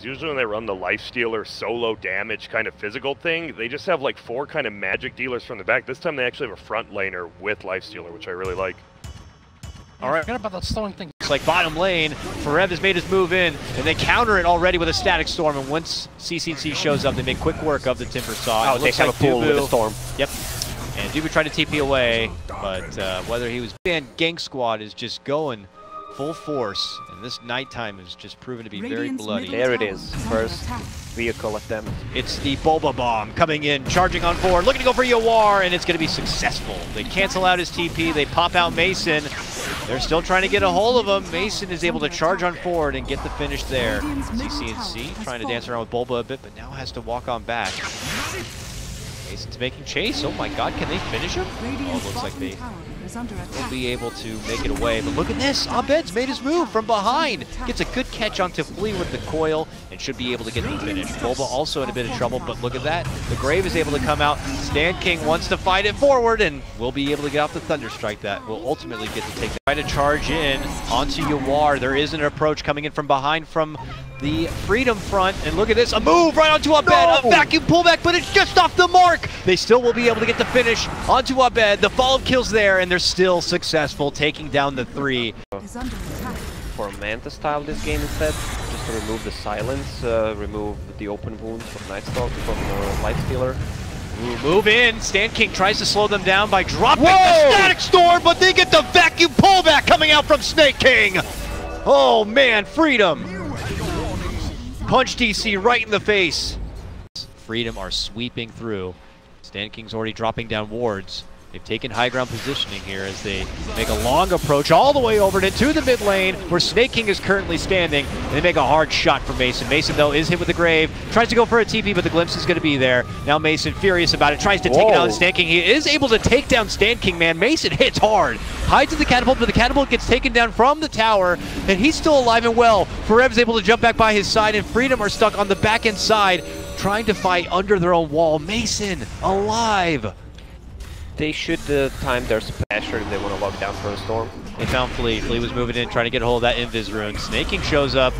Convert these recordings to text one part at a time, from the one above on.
because usually when they run the lifestealer solo damage kind of physical thing, they just have like 4 kind of magic dealers from the back. This time they actually have a front laner with lifestealer, which I really like. All right, forget about that slowing thing. It's like bottom lane, Forev has made his move in, and they counter it already with a static storm, and once CCC shows up, they make quick work of the Timber Saw. Oh, they have a pool with a storm. Yep. And Dubu tried to TP away, but whether he was... And Gank Squad is just going full force, and this nighttime is just proven to be very bloody. There it is, first vehicle attempt. It's the Boba Bomb coming in, charging on forward, looking to go for Yawar, and it's going to be successful. They cancel out his TP, they pop out Mason. They're still trying to get a hold of him. Mason is able to charge on forward and get the finish there. CCNC trying to dance around with Bulba a bit, but now has to walk on back. Mason's making chase. Oh my god, can they finish him? Oh, it looks like they will be able to make it away. But look at this, Abed's made his move from behind. Gets a good catch onto Flea with the coil and should be able to get the finish. Bulba also in a bit of trouble, but look at that. The Grave is able to come out. Stand King wants to fight it forward and will be able to get off the Thunderstrike that will ultimately get to take that. Try to charge in onto Yawar. There is an approach coming in from behind from the Freedom front, and look at this, a move right onto Abed, a vacuum pullback, but it's just off the mark. They still will be able to get the finish onto Abed. The follow-up kill's there, and they're still successful, taking down the 3. For Manta style this game instead, just to remove the silence, remove the open wounds from Nightstalk, from Lifestealer. Move in, Stand King tries to slow them down by dropping the Static Storm, but they get the vacuum pullback coming out from Snake King. Oh man, Freedom. Punch DC right in the face. Freedom are sweeping through. Stand King's already dropping down wards. They've taken high ground positioning here as they make a long approach all the way over to the mid lane where Snake King is currently standing. And they make a hard shot for Mason. Mason, though, is hit with the Grave. Tries to go for a TP, but the Glimpse is going to be there. Now Mason, furious about it, tries to take it out of Stand King. He is able to take down Stand King, man. Mason hits hard. Hides in the catapult, but the catapult gets taken down from the tower, and he's still alive and well. Forev is able to jump back by his side, and Freedom are stuck on the back end side, trying to fight under their own wall. Mason, alive. They should time their splasher if they want to lock down for a storm. They found Flea. Flea was moving in, trying to get a hold of that Invis rune. Snake King shows up.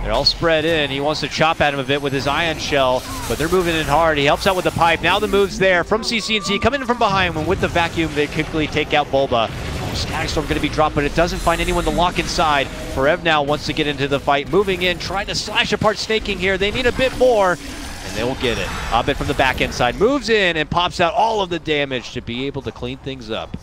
They're all spread in. He wants to chop at him a bit with his Ion Shell, but they're moving in hard. He helps out with the pipe. Now the move's there from CCNC. Coming in from behind, when with the vacuum, they quickly take out Bulba. Static Storm going to be dropped, but it doesn't find anyone to lock inside. Forev now wants to get into the fight. Moving in, trying to slash apart Snake King here. They need a bit more. And they will get it. Abed from the back end side moves in and pops out all of the damage to be able to clean things up.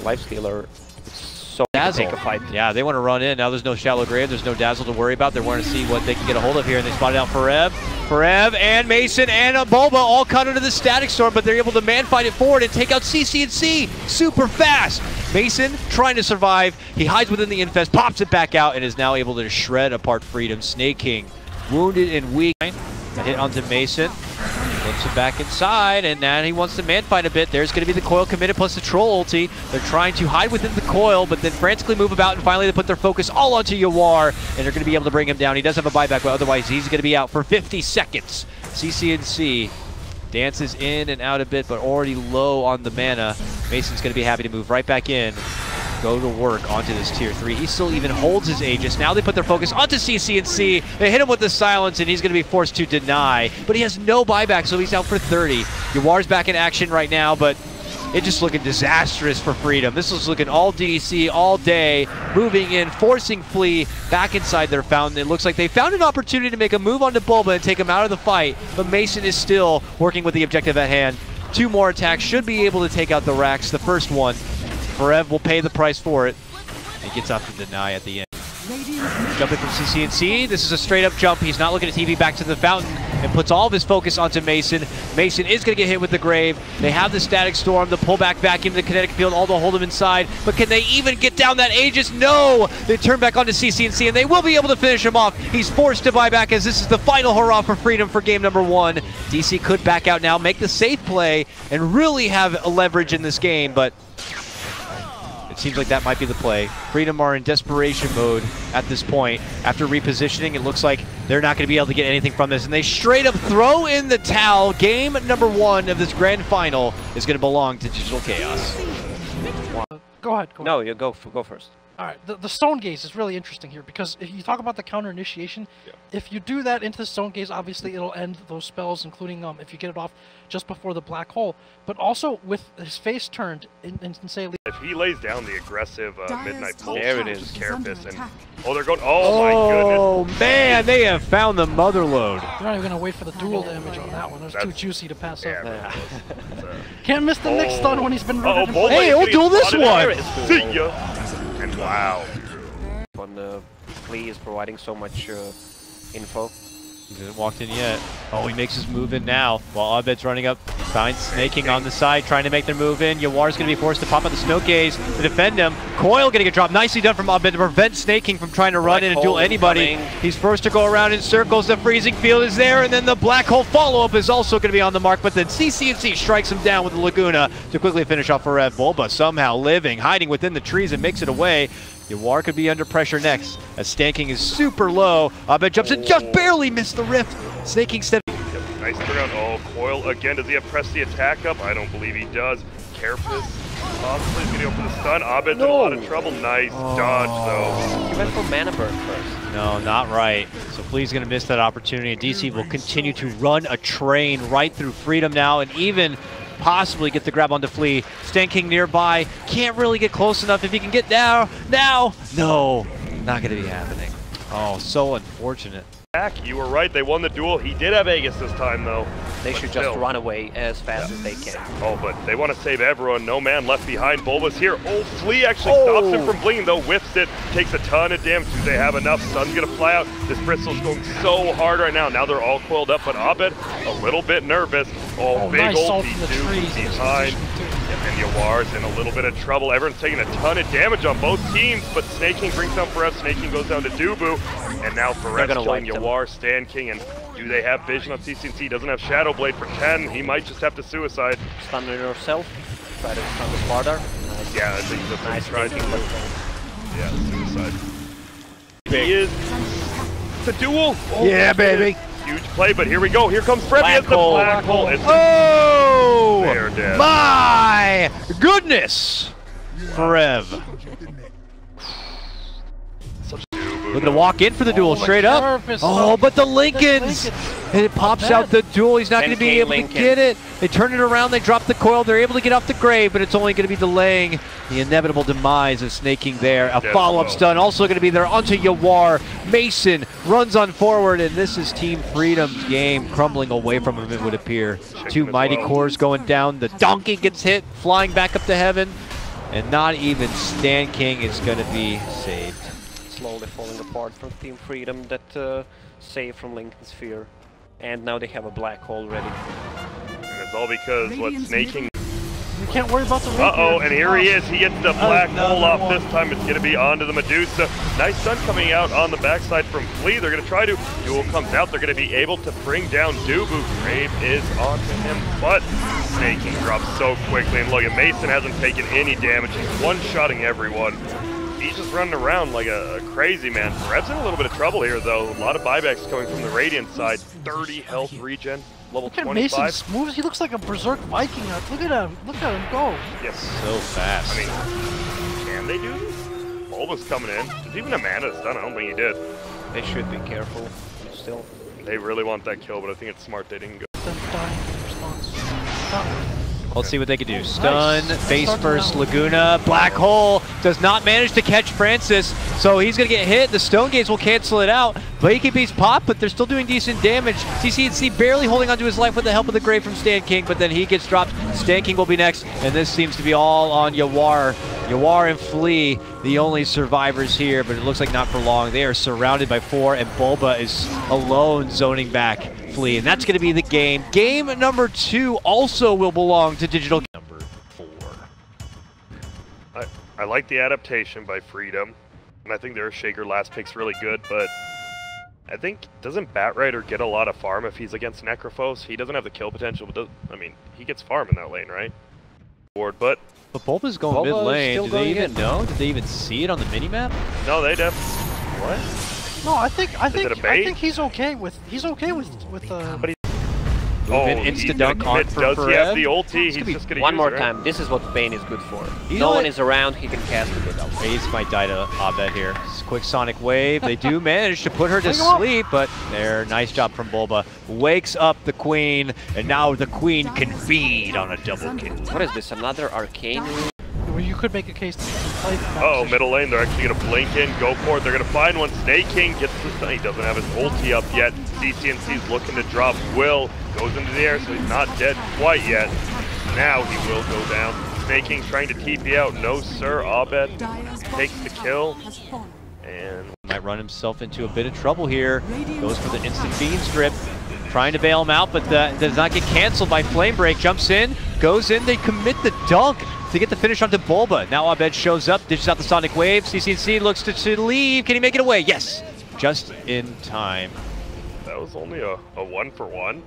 Lifestealer, so Dazzle. Take a fight. Yeah, they want to run in. Now there's no Shallow Grave, there's no Dazzle to worry about. They want to see what they can get a hold of here, and they spotted out Forev. Forev and Mason and Bulba all caught under the Static Storm, but they're able to man fight it forward and take out CCNC super fast. Mason trying to survive. He hides within the Infest, pops it back out, and is now able to shred apart Freedom. Snake King wounded and weak. A hit onto Mason. Flips it back inside, and now he wants to man fight a bit. There's going to be the coil committed plus the troll ulti. They're trying to hide within the coil, but then frantically move about, and finally they put their focus all onto Yawar, and they're going to be able to bring him down. He does have a buyback, but otherwise he's going to be out for 50 seconds. CCNC dances in and out a bit, but already low on the mana. Mason's going to be happy to move right back in. Go to work onto this tier 3. He still even holds his Aegis. Now they put their focus onto CCNC. They hit him with the silence, and he's going to be forced to deny. But he has no buyback, so he's out for 30. Yawar's back in action right now, but it's just looking disastrous for Freedom. This is looking all DC all day, moving in, forcing Flea back inside their fountain. It looks like they found an opportunity to make a move onto Bulba and take him out of the fight, but Mason is still working with the objective at hand. 2 more attacks should be able to take out the Rax. The first one, Forev will pay the price for it. He gets up to deny at the end. Jumping from CCNC, this is a straight up jump. He's not looking at TV, back to the fountain, and puts all of his focus onto Mason. Mason is going to get hit with the Grave. They have the Static Storm, the pullback vacuum, the kinetic field, all to hold him inside. But can they even get down that Aegis? No! They turn back onto CCNC, and they will be able to finish him off. He's forced to buy back as this is the final hurrah for Freedom for game number 1. DC could back out now, make the safe play, and really have a leverage in this game, but it seems like that might be the play. Freedom are in desperation mode at this point. After repositioning, it looks like they're not going to be able to get anything from this, and they straight up throw in the towel. Game number 1 of this grand final is going to belong to Digital Chaos. Go ahead. No, you go first. All right, the stone gaze is really interesting here because if you talk about the counter initiation, if you do that into the stone gaze, obviously it'll end those spells, including if you get it off just before the black hole. But also with his face turned in say, if he lays down the aggressive midnight pulse, there it is. just Carapace, and they're going. Oh my goodness! Oh man, they have found the mother load. They're not even gonna wait for the dual damage on that one. That's too juicy to pass up. Yeah, Can't miss the next stun when he's been rooted. Hey, we'll duel this one. See ya. And wow. When Flea is providing so much info. He hasn't walked in yet. Oh, he makes his move in now. While Abed's running up, finds Snaking on the side, trying to make their move in. Yawar's going to be forced to pop out the Snow Gaze to defend him. Coil getting a drop. Nicely done from Abed to prevent Snaking from trying to run in and duel anybody. He's first to go around in circles. The freezing field is there, and then the black hole follow-up is also going to be on the mark, but then CCNC strikes him down with the Laguna to quickly finish off for Rev. Bulba somehow living, hiding within the trees and makes it away. Yawar could be under pressure next, as Stanking is super low. Abed jumps and just barely missed the rift. Snaking steps. Nice turnaround. Oh, Coil again. Does he have pressed the attack up? I don't believe he does. Carapace possibly is going to go for the stun. Abed's in a lot of trouble. Nice dodge, though. He went for mana burn first. No, not right. So Flea's going to miss that opportunity, and DC will continue to run a train right through Freedom now, and even possibly get the grab onto Flea. Stanking nearby, can't really get close enough. If he can get now, no, not going to be happening. Oh, so unfortunate. You were right, they won the duel. He did have Aegis this time, though. They should just run away as fast as they can. Oh, but they want to save everyone. No man left behind. Bulba's here. Oh, Flea actually stops him from bleeding, though. Whiffs it, takes a ton of damage. Do they have enough? Sun's going to fly out. This Bristol's going so hard right now. Now they're all coiled up, but Abed a little bit nervous. Oh, big nice old trees behind. And Yawar's in a little bit of trouble. Everyone's taking a ton of damage on both teams, but Snaking brings down Perez. Snaking goes down to Dubu, and now Perez killing Yawar, Stanking, and do they have vision on CCNC? Doesn't have Shadow Blade for 10. He might just have to suicide. Stun yourself. Try to stun the Sparta. Nice. Yeah, I think that's what nice he tried to do. Yeah, suicide. Big. He is the duel. Oh, yeah, baby. Huge play, but here we go. Here comes Fred. It's the black hole. It's oh, they're dead. My goodness. Forev. Looking to walk in for the duel straight up. Oh, but the Lincolns. And it pops out the duel. He's not going to be able to get it. They turn it around. They drop the coil. They're able to get off the grave, but it's only going to be delaying the inevitable demise of Snaking there. A follow-up stun also going to be there onto Yawar. Mason runs on forward, and this is Team Freedom's game crumbling away from him, it would appear. Two mighty cores going down. The donkey gets hit, flying back up to heaven, and not even Stanking is going to be saved. Slowly falling apart from Team Freedom that saved from Lincoln's Sphere. And now they have a black hole ready. And it's all because what Snaking... We can't worry about the uh-oh, and here he is. He gets the black hole off this time. It's going to be onto the Medusa. Nice stun coming out on the backside from Flea. They're going to try to. Duel comes out. They're going to be able to bring down Dubu. Grave is onto him, but Snaking drops so quickly. And look at Mason hasn't taken any damage. He's one-shotting everyone. He's just running around like a crazy man. Rev's in a little bit of trouble here, though. A lot of buybacks coming from the Radiant side. 30 health regen, level 25. Look at Mason's moves. He looks like a berserk Viking. Look at him. Look at him go. Yes. So fast. I mean, can they do this? Bulba's coming in. Does even Amanda stun? I don't think he did. They should be careful still. They really want that kill, but I think it's smart they didn't go. Dying in response. Let's see what they can do. Stun, face first, Laguna, black hole, does not manage to catch Francis, so he's going to get hit. The Stone Gaze will cancel it out. BKB's pop, but they're still doing decent damage. CCNC barely holding onto his life with the help of the Grave from Stanking, but then he gets dropped. Stanking will be next, and this seems to be all on Yawar. Yawar and Flea, the only survivors here, but it looks like not for long. They are surrounded by 4, and Bulba is alone zoning back Flea, and that's going to be the game. Game number 2 also will belong to Digital. Number 4. I like the adaptation by Freedom, and I think their Shaker last pick's really good, but I think, doesn't Batrider get a lot of farm if he's against Necrophos? He doesn't have the kill potential, but I mean, he gets farm in that lane, right? But Bulba's going mid lane. Do they even know? Did they even see it on the minimap? No, they definitely. What? No, I think he's okay with Moving insta-dunk on for Does he have Forev. the ulti? He's just going to One use more it, right? time. This is what Bane is good for. You No know one what? is around, he can cast a good ult. Ace might die to Abed here. Quick Sonic Wave. They do manage to put her to sleep, but there, nice job from Bulba. Wakes up the Queen, and now the Queen can feed on a double kill. What is this? Another arcane room? Well, you could make a case to play from that Oh, position. middle lane, they're actually going to blink in, go for it. They're going to find one. Snake King gets the stun. He doesn't have his ulti up yet. CCNC's looking to drop Will. Goes into the air, so he's not dead quite yet. Now he will go down. Snake King trying to TP out. No, sir. Abed takes the kill. And Might run himself into a bit of trouble here. Goes for the instant beam strip. Trying to bail him out, but that does not get canceled by Flame Break. Jumps in, goes in, they commit the dunk to get the finish onto Bulba. Now Abed shows up, dishes out the Sonic Wave. CCNC looks to leave. Can he make it away? Yes, just in time. that was only a 1-for-1.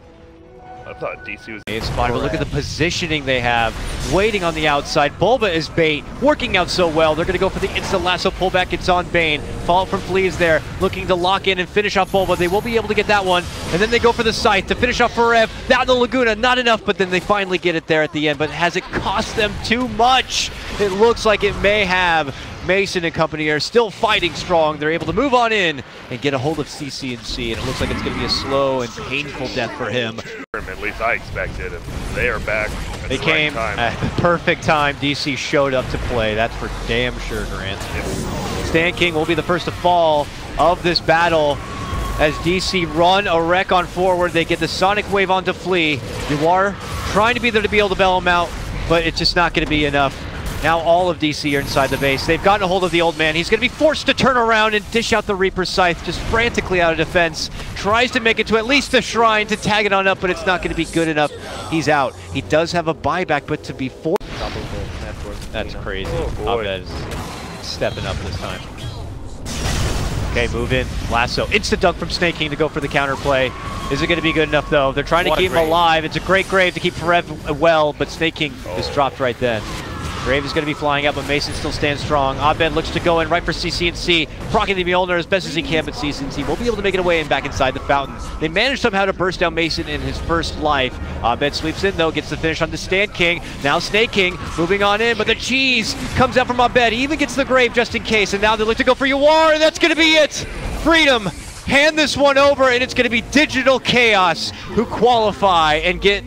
I thought DC was... It's spotted, but look at the positioning they have. Waiting on the outside. Bulba is bait. Working out so well. They're going to go for the instant lasso pullback. It's on Bane. Follow from Flea is there. Looking to lock in and finish off Bulba. They will be able to get that one. And then they go for the Scythe to finish off Forev. Down the Laguna. Not enough, but then they finally get it there at the end. But has it cost them too much? It looks like it may have. Mason and company are still fighting strong. They're able to move on in and get a hold of CCNC, and it looks like it's going to be a slow and painful death for him. At least I expected, and they are back at They the came right time. at the perfect time. DC showed up to play. That's for damn sure, Grant. Stan King will be the first to fall of this battle as DC run a wreck on forward. They get the Sonic Wave onto Flea. You are trying to be there to be able to bail him out, but it's just not going to be enough. Now all of DC are inside the base. They've gotten a hold of the old man. He's going to be forced to turn around and dish out the Reaper Scythe just frantically out of defense. Tries to make it to at least the shrine to tag it on up, but it's not going to be good enough. He's out. He does have a buyback, but to be forced... Double the network. That's crazy. Oh, boy. Abed is stepping up this time. Okay, move in. Lasso. Instant dunk from Snake King to go for the counterplay. Is it going to be good enough, though? They're trying to keep him alive. It's a great grave to keep Forev well, but Snake King just dropped right then. Grave is going to be flying out, but Mason still stands strong. Abed looks to go in right for CCNC, procking the Mjolnir as best as he can, but CCNC will be able to make it away and back inside the fountain. They managed somehow to burst down Mason in his first life. Abed sweeps in, though, gets the finish on the Stan King. Now Snake King moving on in, but the cheese comes out from Abed. He even gets the grave just in case, and now they look to go for Yawar, and that's going to be it! Freedom! Hand this one over, and it's going to be Digital Chaos who qualify and get